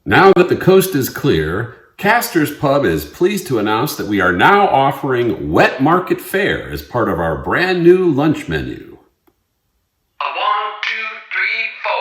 Now that the coast is clear, Castor's Pub is pleased to announce that we are now offering wet market fare as part of our brand new lunch menu. A 1, 2, 3, 4.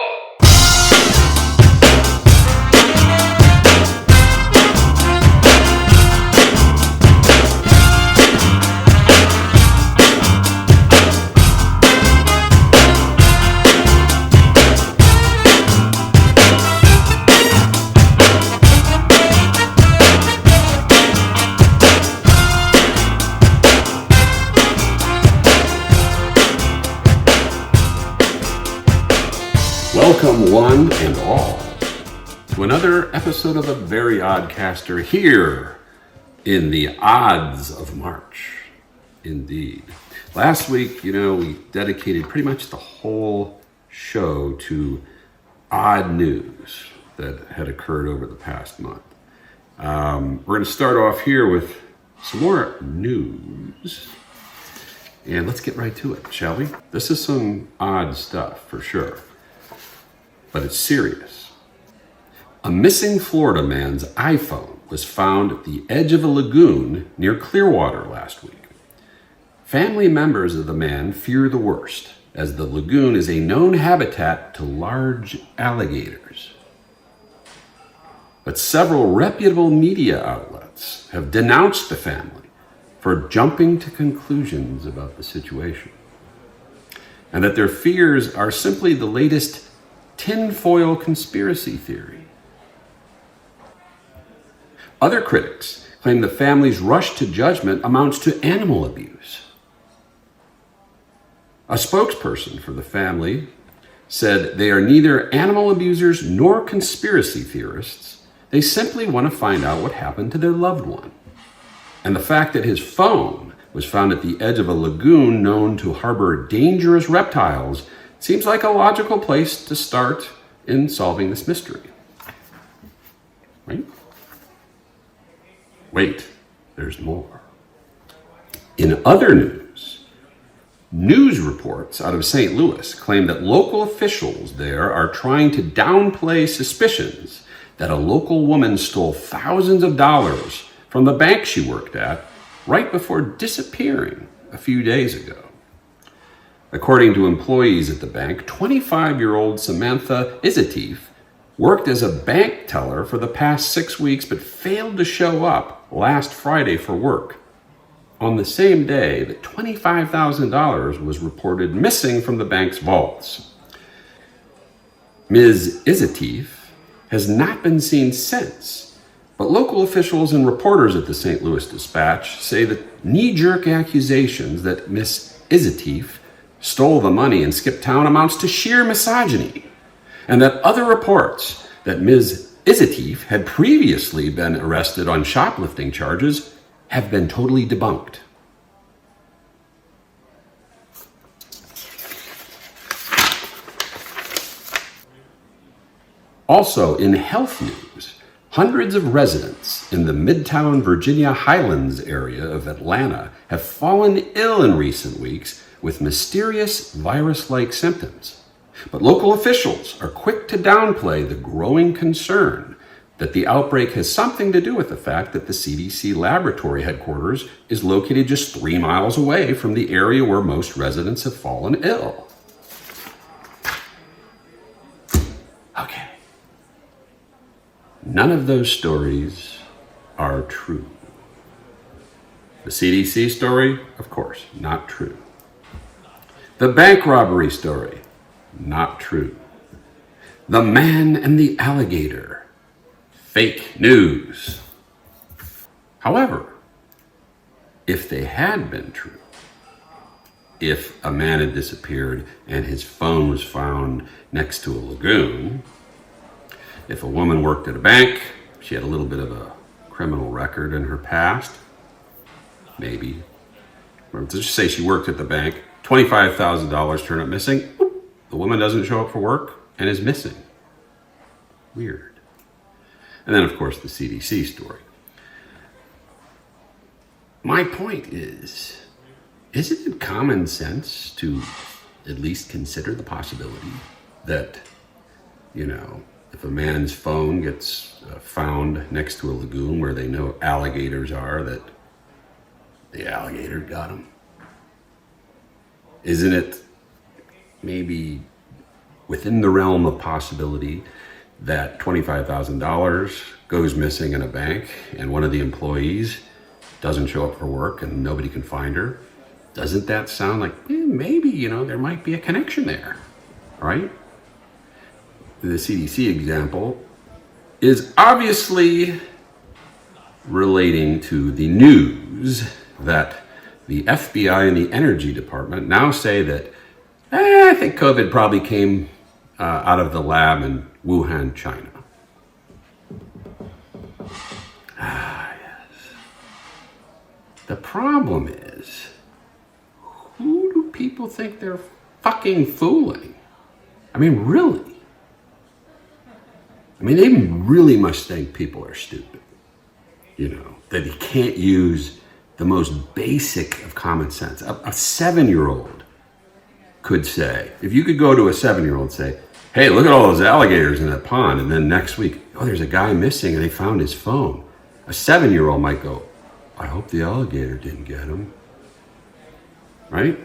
Welcome, one and all, to another episode of The Very Odd Caster here in the odds of March. Indeed. Last week, we dedicated pretty much the whole show to odd news that had occurred over the past month. We're going to start off here with some more news. And let's get right to it, shall we? This is some odd stuff for sure. But it's serious. A missing Florida man's iPhone was found at the edge of a lagoon near Clearwater last week. Family members of the man fear the worst, as the lagoon is a known habitat to large alligators. But several reputable media outlets have denounced the family for jumping to conclusions about the situation, and that their fears are simply the latest tinfoil conspiracy theory. Other critics claim the family's rush to judgment amounts to animal abuse. A spokesperson for the family said they are neither animal abusers nor conspiracy theorists. They simply want to find out what happened to their loved one. And the fact that his phone was found at the edge of a lagoon known to harbor dangerous reptiles seems like a logical place to start in solving this mystery. Right? Wait, there's more. In other news reports out of St. Louis claim that local officials there are trying to downplay suspicions that a local woman stole thousands of dollars from the bank she worked at right before disappearing a few days ago. According to employees at the bank, 25-year-old Samantha Izatif worked as a bank teller for the past 6 weeks but failed to show up last Friday for work, on the same day that $25,000 was reported missing from the bank's vaults. Ms. Izatif has not been seen since, but local officials and reporters at the St. Louis Dispatch say that knee-jerk accusations that Ms. Izatif stole the money and skipped town amounts to sheer misogyny, and that other reports that Ms. Izatif had previously been arrested on shoplifting charges have been totally debunked. Also, in health news, hundreds of residents in the Midtown Virginia Highlands area of Atlanta have fallen ill in recent weeks with mysterious virus-like symptoms. But local officials are quick to downplay the growing concern that the outbreak has something to do with the fact that the CDC laboratory headquarters is located just 3 miles away from the area where most residents have fallen ill. Okay. None of those stories are true. The CDC story, of course, not true. The bank robbery story, not true. The man and the alligator, fake news. However, if they had been true, if a man had disappeared and his phone was found next to a lagoon, if a woman worked at a bank, she had a little bit of a criminal record in her past, maybe. Or just say she worked at the bank, $25,000 turn up missing. The woman doesn't show up for work and is missing. Weird. And then, of course, the CDC story. My point is, isn't it common sense to at least consider the possibility that, if a man's phone gets found next to a lagoon where they know alligators are, that the alligator got him? Isn't it maybe within the realm of possibility that $25,000 goes missing in a bank and one of the employees doesn't show up for work and nobody can find her? Doesn't that sound like maybe, there might be a connection there, right? The CDC example is obviously relating to the news that the FBI and the Energy Department now say that I think COVID probably came out of the lab in Wuhan, China. Yes. The problem is, who do people think they're fucking fooling? I mean, really? I mean, they really must think people are stupid. That you can't use the most basic of common sense. A 7-year-old could say, if you could go to a 7-year-old and say, hey, look at all those alligators in that pond, and then next week, there's a guy missing and they found his phone. A 7-year-old might go, I hope the alligator didn't get him. Right?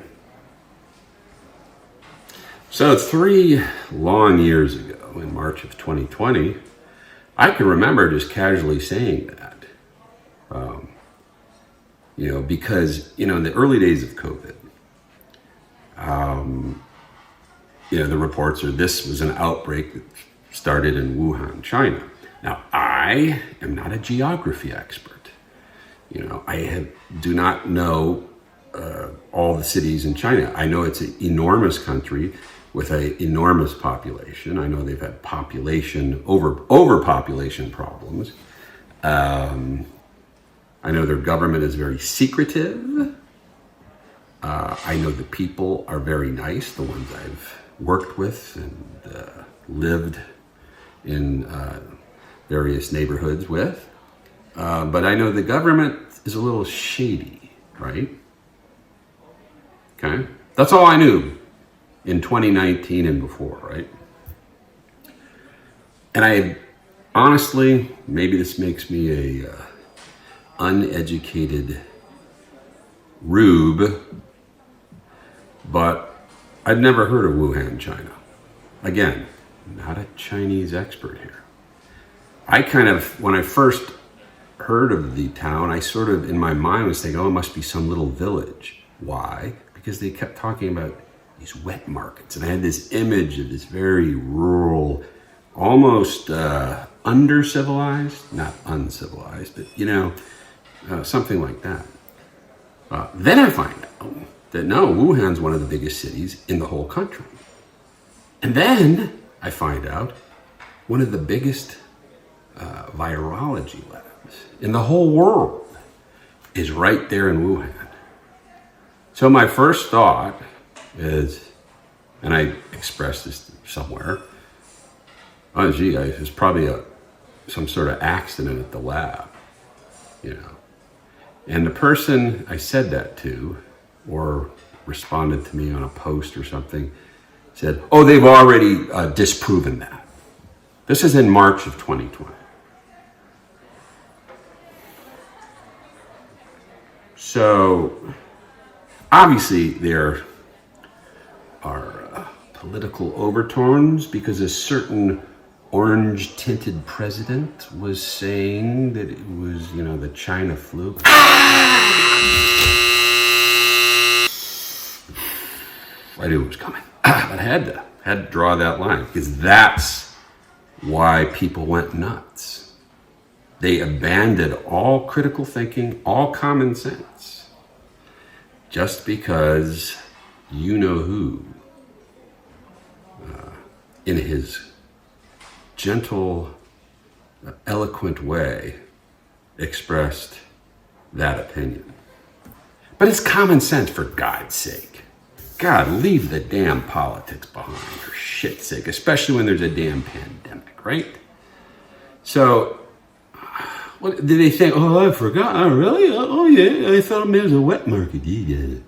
So 3 long years ago, in March of 2020, I can remember just casually saying that. Because, in the early days of COVID, the reports are this was an outbreak that started in Wuhan, China. Now, I am not a geography expert. I do not know all the cities in China. I know it's an enormous country with an enormous population. I know they've had overpopulation problems. I know their government is very secretive. I know the people are very nice, the ones I've worked with and lived in various neighborhoods with. But I know the government is a little shady, right? Okay? That's all I knew in 2019 and before, right? And I honestly, maybe this makes me a uneducated rube, but I'd never heard of Wuhan, China. Again, not a Chinese expert here. When I first heard of the town, I sort of, in my mind, was thinking, it must be some little village. Why? Because they kept talking about these wet markets. And I had this image of this very rural, almost under-civilized, not uncivilized, but, something like that. Then I find out that no, Wuhan's one of the biggest cities in the whole country. And then I find out one of the biggest virology labs in the whole world is right there in Wuhan. So my first thought is, and I expressed this somewhere, there's probably some sort of accident at the lab, And the person I said that to, or responded to me on a post or something, said, they've already disproven that. This is in March of 2020. So, obviously there are political overtones because a certain orange-tinted president was saying that it was, the China flu. I knew it was coming, but I had to draw that line because that's why people went nuts. They abandoned all critical thinking, all common sense, just because who, in his gentle, eloquent way, expressed that opinion. But it's common sense, for God's sake. God, leave the damn politics behind, for shit's sake, especially when there's a damn pandemic, right? So, what did they think? I forgot. Oh, really? Oh, yeah. I thought it was a wet market. Yeah.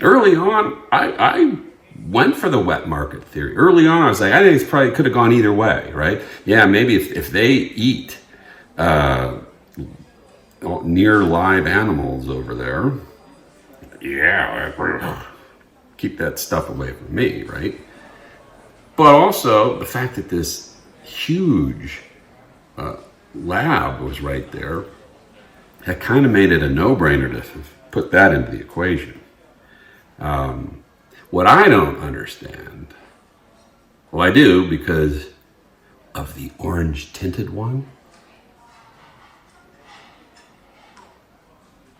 Early on, I went for the wet market theory. Early on, I was like, I think it's probably could have gone either way, right? Yeah, maybe if they eat near live animals over there, yeah, keep that stuff away from me, right? But also the fact that this huge lab was right there, that kind of made it a no-brainer to put that into the equation. What I don't understand, well, I do because of the orange tinted one.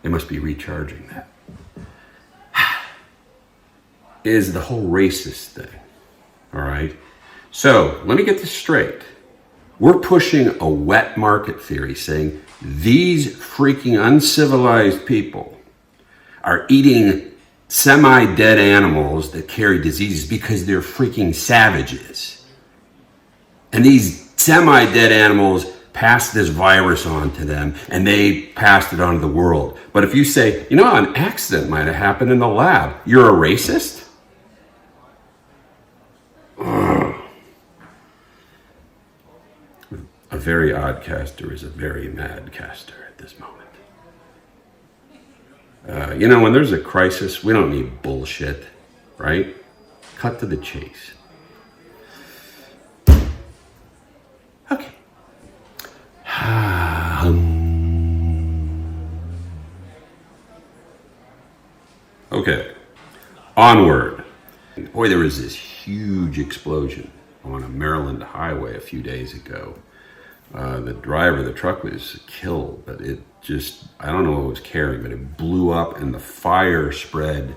They must be recharging that. Is the whole racist thing. All right. So let me get this straight. We're pushing a wet market theory saying these freaking uncivilized people are eating semi-dead animals that carry diseases because they're freaking savages. And these semi-dead animals passed this virus on to them and they passed it on to the world. But if you say, you know, an accident might have happened in the lab, you're a racist? A very odd caster is a very mad caster at this moment. You know, when there's a crisis, we don't need bullshit, right? Cut to the chase. Okay. Okay. Onward. Boy, there was this huge explosion on a Maryland highway a few days ago. The driver of the truck was killed, but it just, I don't know what it was carrying, but it blew up and the fire spread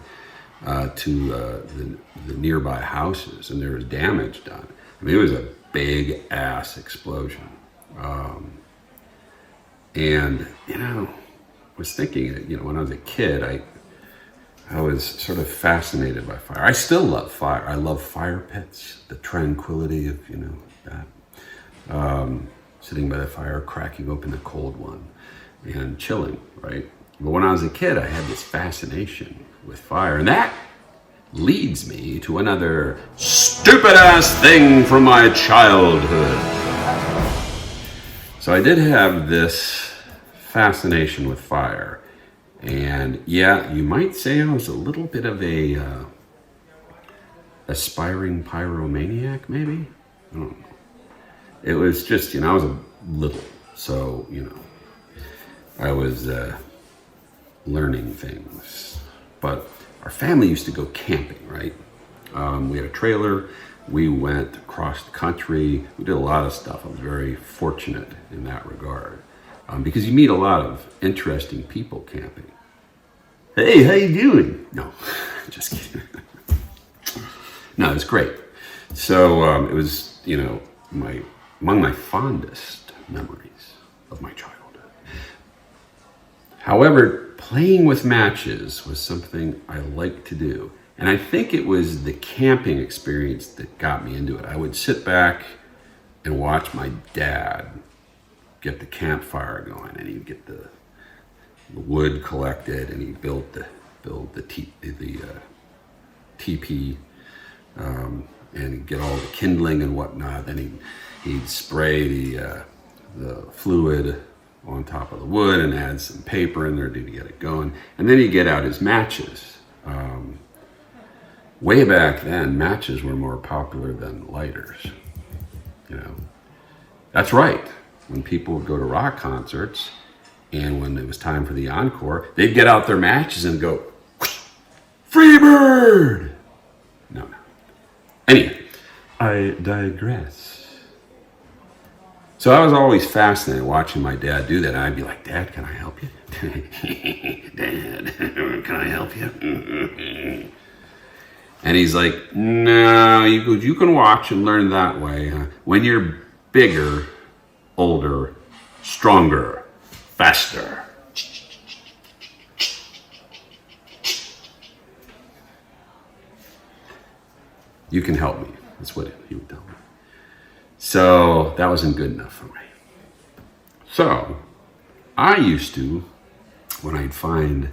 to the nearby houses and there was damage done. I mean, it was a big ass explosion. And, you know, I was thinking, you know, when I was a kid, I was sort of fascinated by fire. I still love fire. I love fire pits, the tranquility of, you know, that. Sitting by the fire, cracking open a cold one and chilling, right? But when I was a kid, I had this fascination with fire. And that leads me to another stupid ass thing from my childhood. So I did have this fascination with fire. And yeah, you might say I was a little bit of a aspiring pyromaniac, maybe? I don't know. It was just, you know, I was a little, so, you know, I was learning things. But our family used to go camping, right? We had a trailer. We went across the country. We did a lot of stuff. I was very fortunate in that regard because you meet a lot of interesting people camping. Hey, how you doing? No, just kidding. No, it was great. So it was, you know, among my fondest memories of my childhood. However, playing with matches was something I liked to do. And I think it was the camping experience that got me into it. I would sit back and watch my dad get the campfire going, and he'd get the wood collected, and he'd build the teepee, and get all the kindling and whatnot. Then he'd spray the fluid on top of the wood and add some paper in there to get it going. And then he'd get out his matches. Way back then, matches were more popular than lighters. You know, that's right. When people would go to rock concerts, and when it was time for the encore, they'd get out their matches and go, "Freebird!" No. Anyway, I digress. So I was always fascinated watching my dad do that. And I'd be like, "Dad, can I help you?" "Dad, can I help you?" And he's like, "No, you can watch and learn that way. When you're bigger, older, stronger, faster." "You can help me." That's what he would tell me. So that wasn't good enough for me. So I used to, when I'd find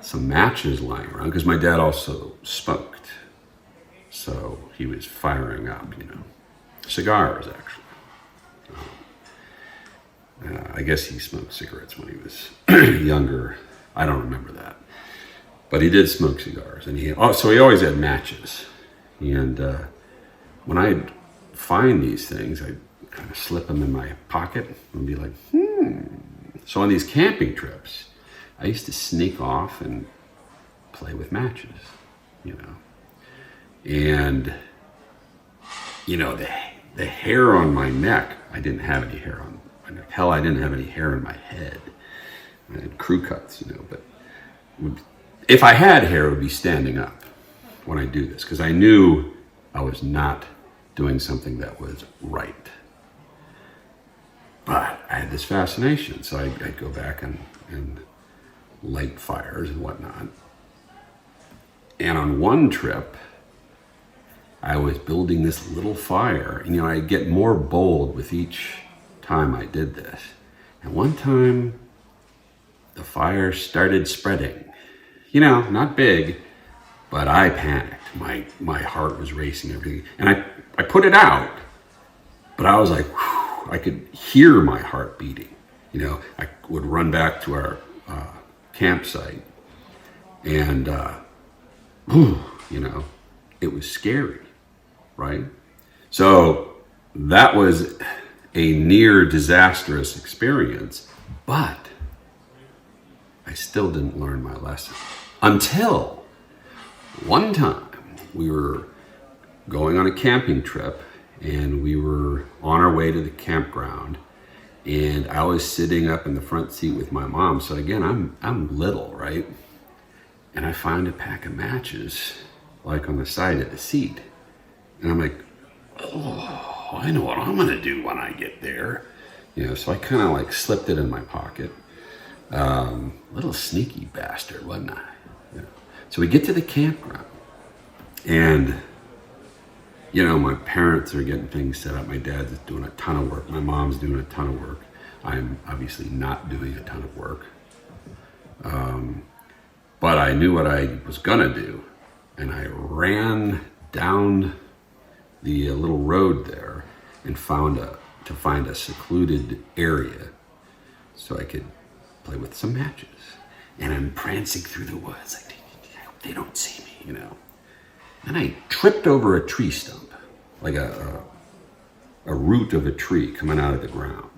some matches lying around, because my dad also smoked, So he was firing up, cigars actually. I guess he smoked cigarettes when he was younger. I don't remember that. But he did smoke cigars. And so he always had matches. And when I'd find these things, I'd kind of slip them in my pocket and be like, So on these camping trips, I used to sneak off and play with matches, And, the hair on my neck, I didn't have any hair on my neck. Hell, I didn't have any hair in my head. I had crew cuts, but if I had hair, it would be standing up when I do this, because I knew I was not doing something that was right. But I had this fascination, so I'd go back and light fires and whatnot. And on one trip, I was building this little fire. And, I'd get more bold with each time I did this. And one time, the fire started spreading. Not big, but I panicked. My heart was racing, everything. And I put it out, but I was like, whew, I could hear my heart beating. I would run back to our campsite, and, it was scary, right? So that was a near disastrous experience, but I still didn't learn my lesson until one time we were going on a camping trip and we were on our way to the campground, and I was sitting up in the front seat with my mom. So again, I'm little, right? And I find a pack of matches like on the side of the seat. And I'm like, oh, I know what I'm gonna do when I get there. So I kind of like slipped it in my pocket. Little sneaky bastard, wasn't I? So we get to the campground, and my parents are getting things set up. My dad's doing a ton of work. My mom's doing a ton of work. I'm obviously not doing a ton of work. But I knew what I was gonna do, and I ran down the little road there and find a secluded area so I could play with some matches. And I'm prancing through the woods, like, I hope they don't see me, And I tripped over a tree stump, like a root of a tree coming out of the ground,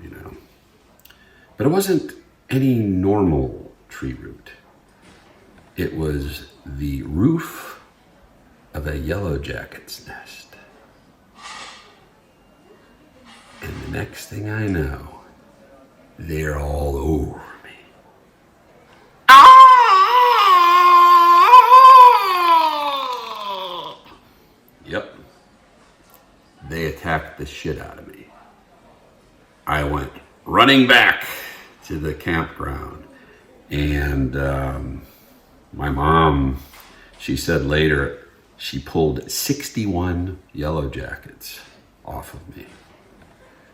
But it wasn't any normal tree root. It was the roof of a yellow jacket's nest. And the next thing I know, they're all over me. Yep. They attacked the shit out of me. I went running back to the campground, and my mom, she said later, she pulled 61 yellow jackets off of me.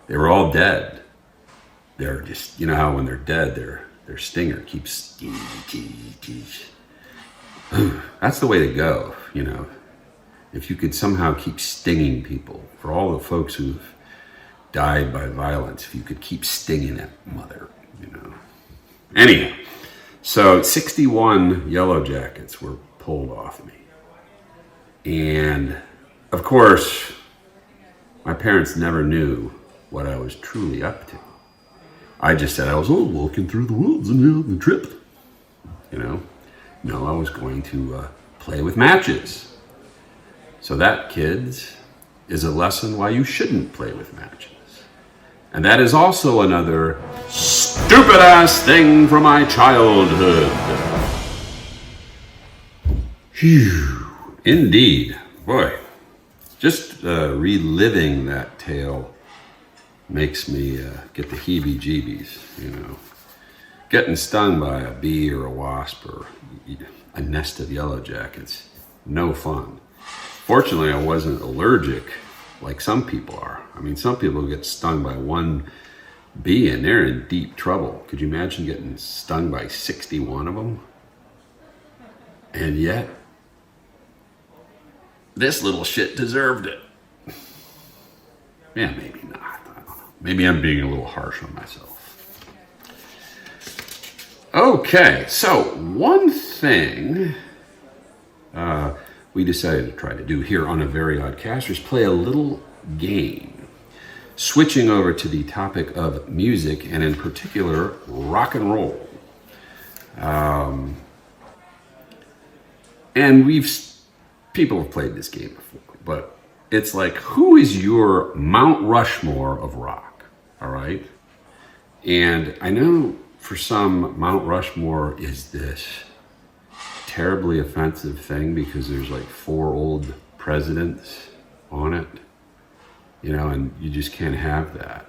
They were all dead. They're just, how when they're dead, their stinger keeps, that's the way to go, If you could somehow keep stinging people, for all the folks who've died by violence, if you could keep stinging that mother, Anyhow, so 61 yellow jackets were pulled off me. And of course, my parents never knew what I was truly up to. I just said I was walking through the woods and having a trip. No, I was going to play with matches. So that, kids, is a lesson why you shouldn't play with matches. And that is also another stupid ass thing from my childhood. Phew. Indeed. Boy, just reliving that tale makes me get the heebie-jeebies, Getting stung by a bee or a wasp or a nest of yellow jackets, no fun. Fortunately, I wasn't allergic like some people are. I mean, some people get stung by one bee and they're in deep trouble. Could you imagine getting stung by 61 of them? And yet, this little shit deserved it. Yeah, maybe not. I don't know. Maybe I'm being a little harsh on myself. Okay, so one thing we decided to try to do here on A Very Odd Caster is play a little game, switching over to the topic of music, and in particular, rock and roll. And people have played this game before, but it's like, who is your Mount Rushmore of rock? All right. And I know for some, Mount Rushmore is this terribly offensive thing because there's like 4 old presidents on it, and you just can't have that,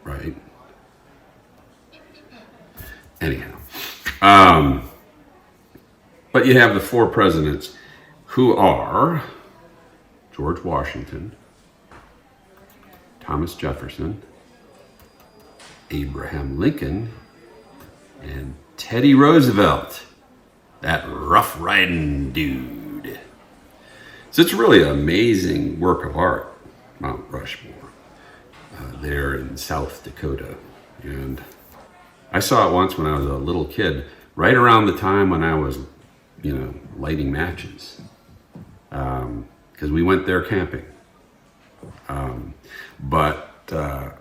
right? Anyhow, but you have the 4 presidents who are George Washington, Thomas Jefferson, Abraham Lincoln, and Teddy Roosevelt, that rough riding dude. So it's really an amazing work of art, Mount Rushmore, there in South Dakota. And I saw it once when I was a little kid, right around the time when I was, lighting matches, because we went there camping. But I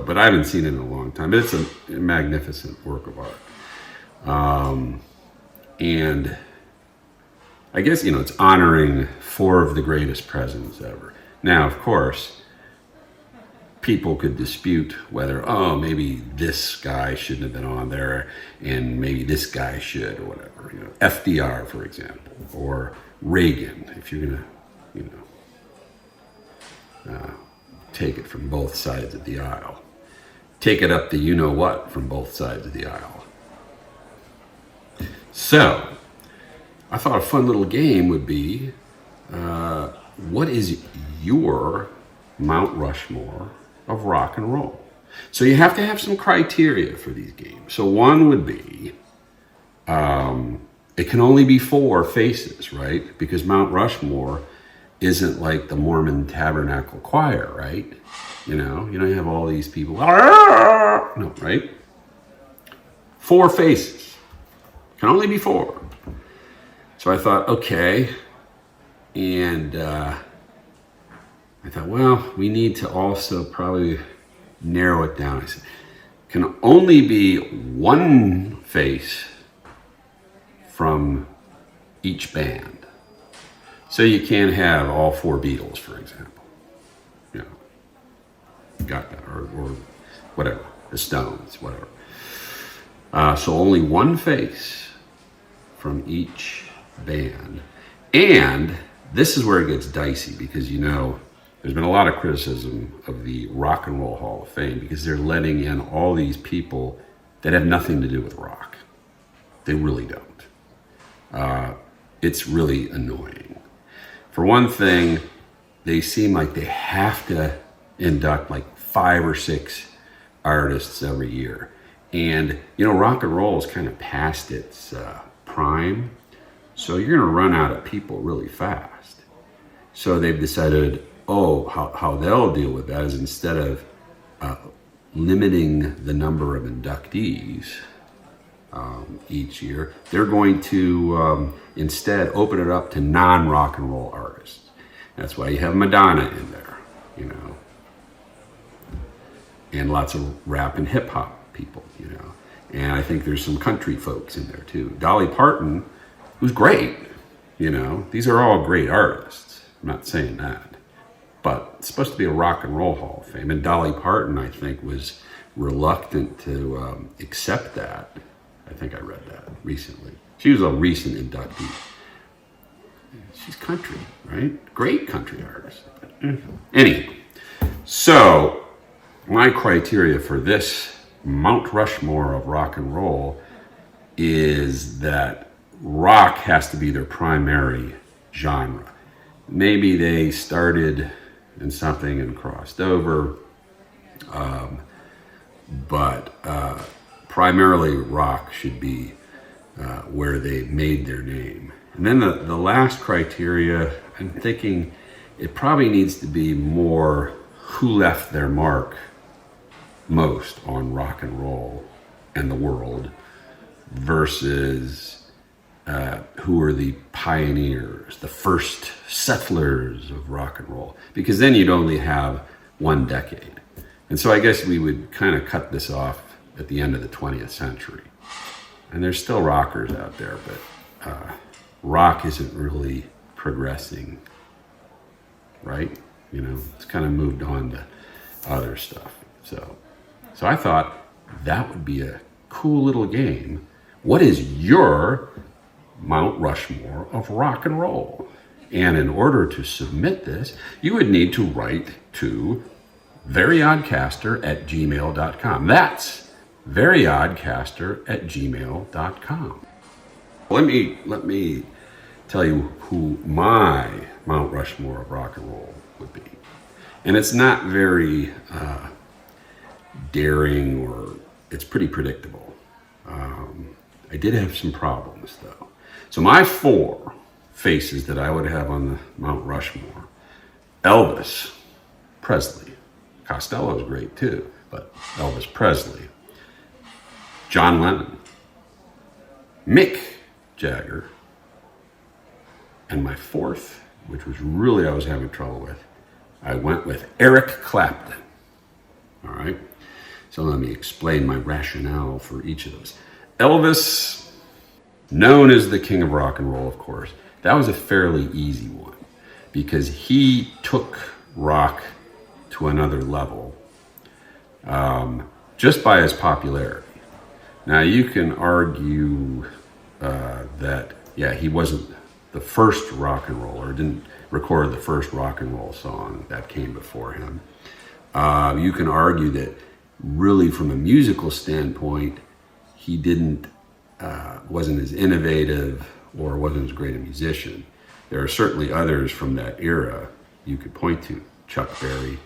haven't seen it in a long time. But it's a magnificent work of art. And I guess, it's honoring 4 of the greatest presidents ever. Now, of course, people could dispute whether, maybe this guy shouldn't have been on there and maybe this guy should, or whatever. FDR, for example, or Reagan, if you're going to, take it from both sides of the aisle. Take it up the you-know-what from both sides of the aisle. So, I thought a fun little game would be, what is your Mount Rushmore of rock and roll? So you have to have some criteria for these games. So one would be, it can only be 4 faces, right? Because Mount Rushmore isn't like the Mormon Tabernacle Choir, right? You don't have all these people, no, right? 4 faces. Can only be 4. So I thought, okay. And I thought, well, we need to also probably narrow it down. I said, can only be 1 face from each band. So you can't have all 4 Beatles, for example. Got that, or whatever, the Stones, whatever. So only 1 face from each band. And this is where it gets dicey because, there's been a lot of criticism of the Rock and Roll Hall of Fame because they're letting in all these people that have nothing to do with rock. They really don't. It's really annoying. For one thing, they seem like they have to induct like 5 or 6 artists every year. And, rock and roll is kind of past its prime. So you're going to run out of people really fast. So they've decided, how they'll deal with that is instead of limiting the number of inductees each year, they're going to instead open it up to non-rock and roll artists. That's why you have Madonna in there, and lots of rap and hip hop people, and I think there's some country folks in there too. Dolly Parton, who's great, these are all great artists. I'm not saying that, but it's supposed to be a rock and roll Hall of Fame, and Dolly Parton, I think, was reluctant to accept that. I think I read that recently. She was a recent inductee. She's country, right? Great country artist. Anyway, so my criteria for this Mount Rushmore of rock and roll is that rock has to be their primary genre. Maybe they started in something and crossed over, but primarily rock should be where they made their name. And then the last criteria, I'm thinking it probably needs to be more who left their mark most on rock and roll and the world versus who are the pioneers, the first settlers of rock and roll, because then you'd only have one decade. And so I guess we would kind of cut this off at the end of the 20th century. And there's still rockers out there, but rock isn't really progressing, right? You know, it's kind of moved on to other stuff. So I thought that would be a cool little game. What is your Mount Rushmore of rock and roll? And in order to submit this, you would need to write to veryoddcaster@gmail.com. That's veryoddcaster@gmail.com. Let me tell you who my Mount Rushmore of rock and roll would be. And it's not very daring, or it's pretty predictable. I did have some problems though. So my 4 faces that I would have on the Mount Rushmore: Elvis Presley. Costello's great too, but Elvis Presley. John Lennon. Mick Jagger. And my 4th, which was really I was having trouble with, I went with Eric Clapton. All right? So let me explain my rationale for each of those. Elvis, known as the king of rock and roll, of course, that was a fairly easy one because he took rock to another level just by his popularity. Now, you can argue that, yeah, he wasn't the first rock and roller, didn't record the first rock and roll song that came before him. You can argue that really from a musical standpoint, he wasn't as innovative or wasn't as great a musician. There are certainly others from that era you could point to. Chuck Berry,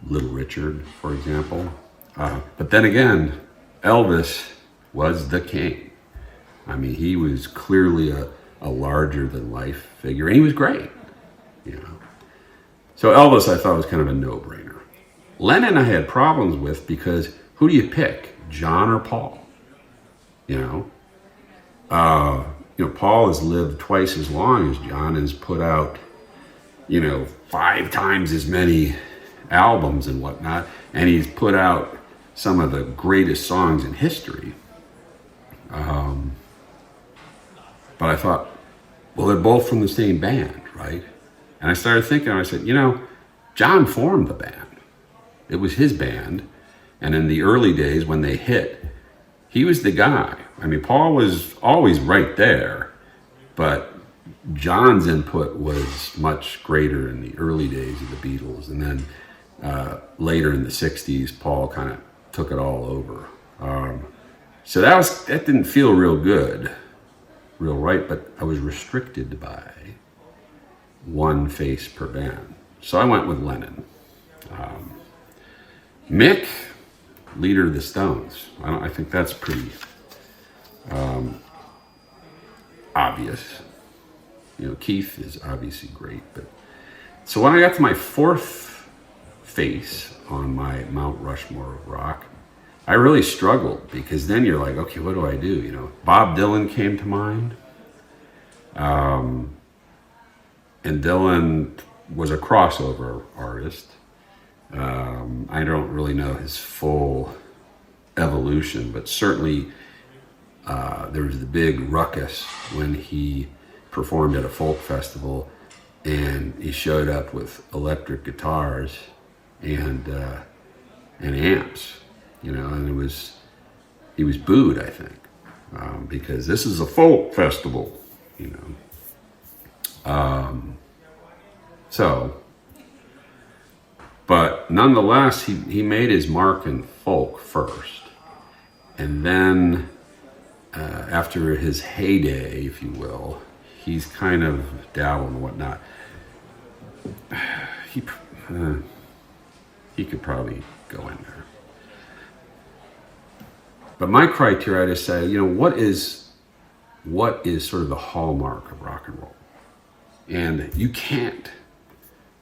Little Richard, for example. But then again, Elvis was the king. I mean, he was clearly a larger than life figure, and he was great, you know. So Elvis, I thought, was kind of a no-brainer. Lennon I had problems with because who do you pick, John or Paul? You know, Paul has lived twice as long as John, has put out, 5 times as many albums and whatnot, and he's put out some of the greatest songs in history. But I thought, well, they're both from the same band, right? And I started thinking, I said, John formed the band. It was his band. And in the early days when they hit, he was the guy. I mean, Paul was always right there, but John's input was much greater in the early days of the Beatles. And then later in the 60s, Paul kind of took it all over. So that didn't feel real good, real right, but I was restricted by one face per band. So I went with Lennon. Mick, leader of the Stones. I think that's pretty obvious. Keith is obviously great, but so when I got to my 4th face on my Mount Rushmore of rock, I really struggled because then you're like, okay, what do I do? Bob Dylan came to mind. And Dylan was a crossover artist. I don't really know his full evolution, but certainly there was the big ruckus when he performed at a folk festival and he showed up with electric guitars and amps, and he was booed, I think, because this is a folk festival, but nonetheless, he made his mark in folk first. And then after his heyday, if you will, he's kind of dabbled and whatnot. He could probably go in there. But my criteria, I just say, what is what is sort of the hallmark of rock and roll. And you can't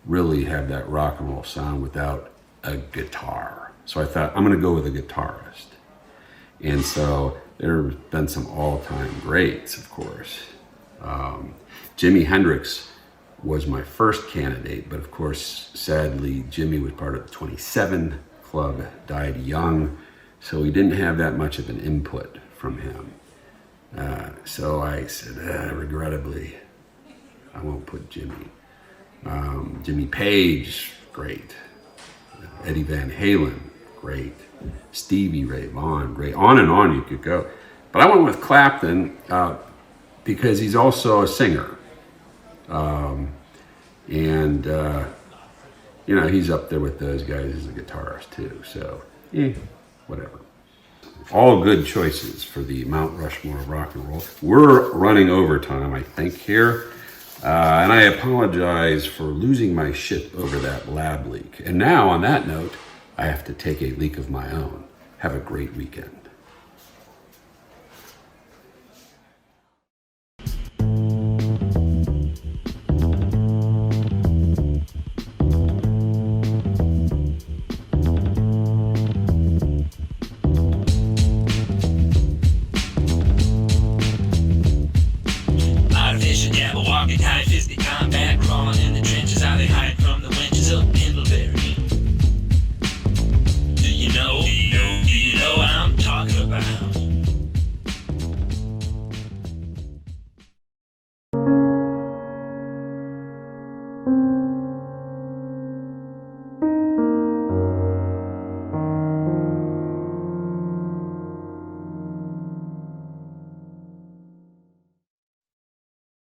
really have that rock and roll sound without a guitar. So I thought, I'm going to go with a guitarist. And so there have been some all-time greats, of course. Jimi Hendrix was my first candidate, but of course, sadly, Jimmy was part of the 27 Club, died young, so we didn't have that much of an input from him. So I said, regrettably, I won't put Jimmy. Jimmy Page, great. Eddie Van Halen, great. Stevie Ray Vaughan, great. On and on you could go. But I went with Clapton because he's also a singer. You know, he's up there with those guys as a guitarist too. So, whatever. All good choices for the Mount Rushmore of rock and roll. We're running overtime, I think, here. And I apologize for losing my shit over that lab leak. And now, on that note, I have to take a leak of my own. Have a great weekend.